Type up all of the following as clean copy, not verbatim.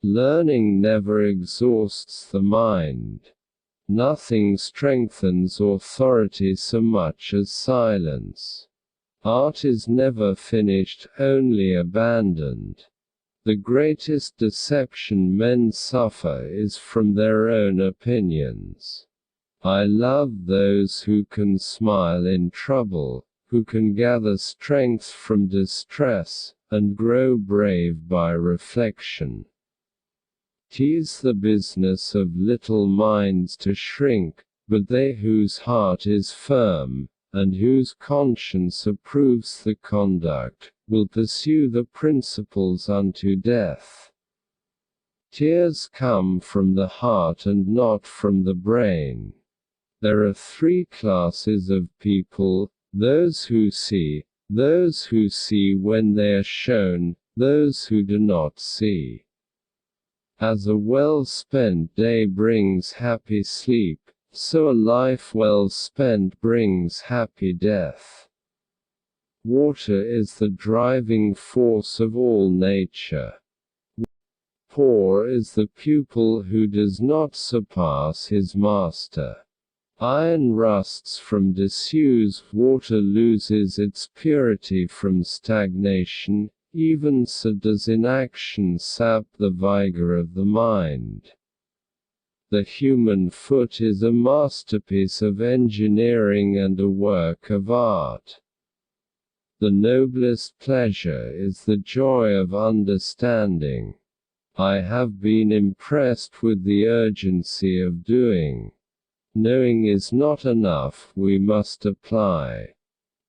Learning never exhausts the mind. Nothing strengthens authority so much as silence. Art is never finished, only abandoned. The greatest deception men suffer is from their own opinions. I love those who can smile in trouble, who can gather strength from distress, and grow brave by reflection. 'Tis the business of little minds to shrink, but they whose heart is firm, and whose conscience approves the conduct, will pursue the principles unto death. Tears come from the heart and not from the brain. There are three classes of people: those who see when they are shown, those who do not see. As a well-spent day brings happy sleep, so a life well spent brings happy death. Water is the driving force of all nature. Poor is the pupil who does not surpass his master. Iron rusts from disuse, water loses its purity from stagnation, even so does inaction sap the vigor of the mind. The human foot is a masterpiece of engineering and a work of art. The noblest pleasure is the joy of understanding. I have been impressed with the urgency of doing. Knowing is not enough, we must apply.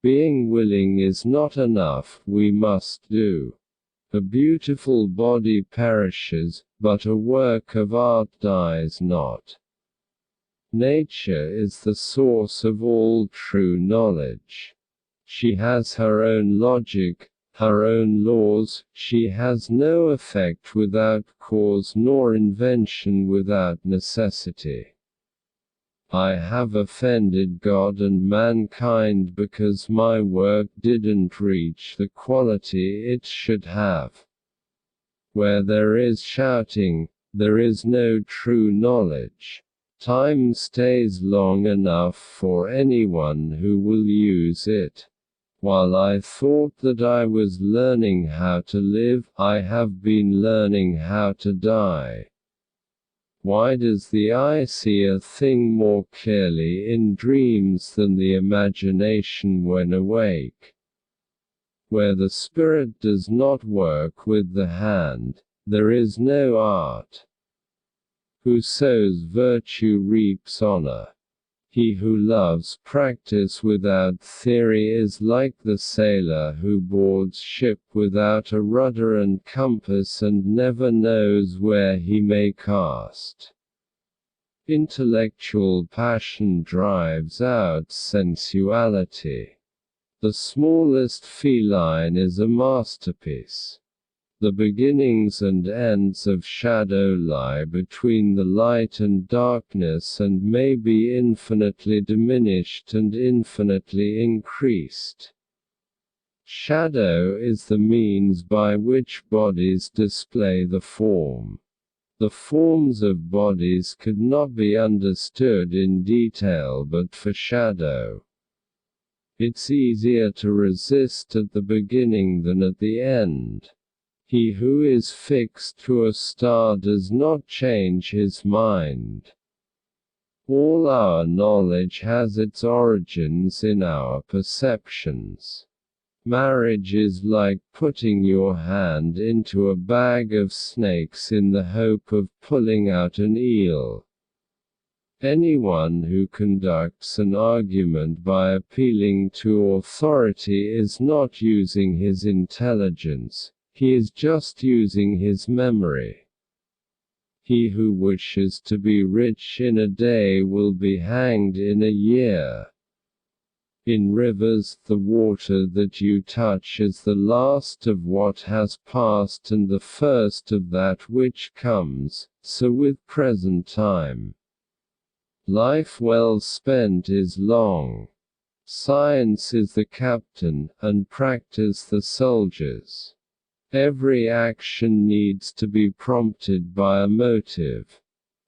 Being willing is not enough, we must do. A beautiful body perishes, but a work of art dies not. Nature is the source of all true knowledge. She has her own logic, her own laws, she has no effect without cause nor invention without necessity. I have offended God and mankind because my work didn't reach the quality it should have. Where there is shouting, there is no true knowledge. Time stays long enough for anyone who will use it. While I thought that I was learning how to live, I have been learning how to die. Why does the eye see a thing more clearly in dreams than the imagination when awake? Where the spirit does not work with the hand, there is no art. Who sows virtue reaps honor. He who loves practice without theory is like the sailor who boards ship without a rudder and compass and never knows where he may cast. Intellectual passion drives out sensuality. The smallest feline is a masterpiece. The beginnings and ends of shadow lie between the light and darkness and may be infinitely diminished and infinitely increased. Shadow is the means by which bodies display the form. The forms of bodies could not be understood in detail but for shadow. It's easier to resist at the beginning than at the end. He who is fixed to a star does not change his mind. All our knowledge has its origins in our perceptions. Marriage is like putting your hand into a bag of snakes in the hope of pulling out an eel. Anyone who conducts an argument by appealing to authority is not using his intelligence. He is just using his memory. He who wishes to be rich in a day will be hanged in a year. In rivers, the water that you touch is the last of what has passed and the first of that which comes, so with present time. Life well spent is long. Science is the captain, and practice the soldiers. Every action needs to be prompted by a motive.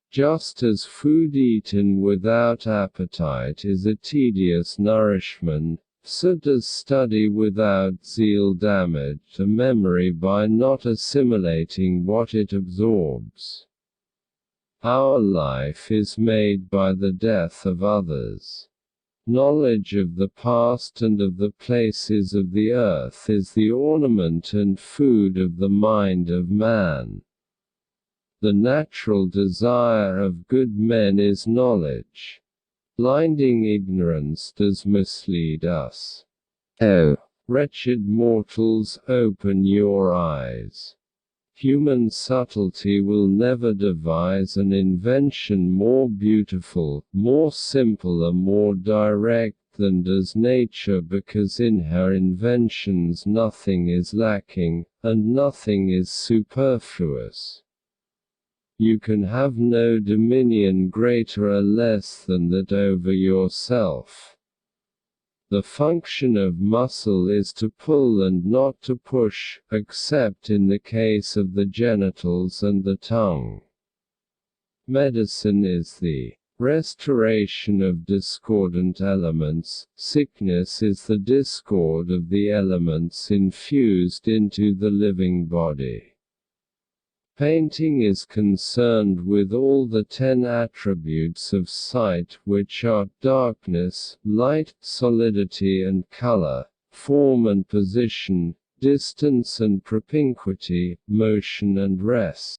Just as food eaten without appetite is a tedious nourishment, so does study without zeal damage the memory by not assimilating what it absorbs. Our life is made by the death of others. Knowledge of the past and of the places of the earth is the ornament and food of the mind of man. The natural desire of good men is knowledge. Blinding ignorance does mislead us. Oh, wretched mortals, open your eyes. Human subtlety will never devise an invention more beautiful, more simple and more direct than does nature, because in her inventions nothing is lacking, and nothing is superfluous. You can have no dominion greater or less than that over yourself. The function of muscle is to pull and not to push, except in the case of the genitals and the tongue. Medicine is the restoration of discordant elements, sickness is the discord of the elements infused into the living body. Painting is concerned with all the 10 attributes of sight, which are darkness, light, solidity and color, form and position, distance and propinquity, motion and rest.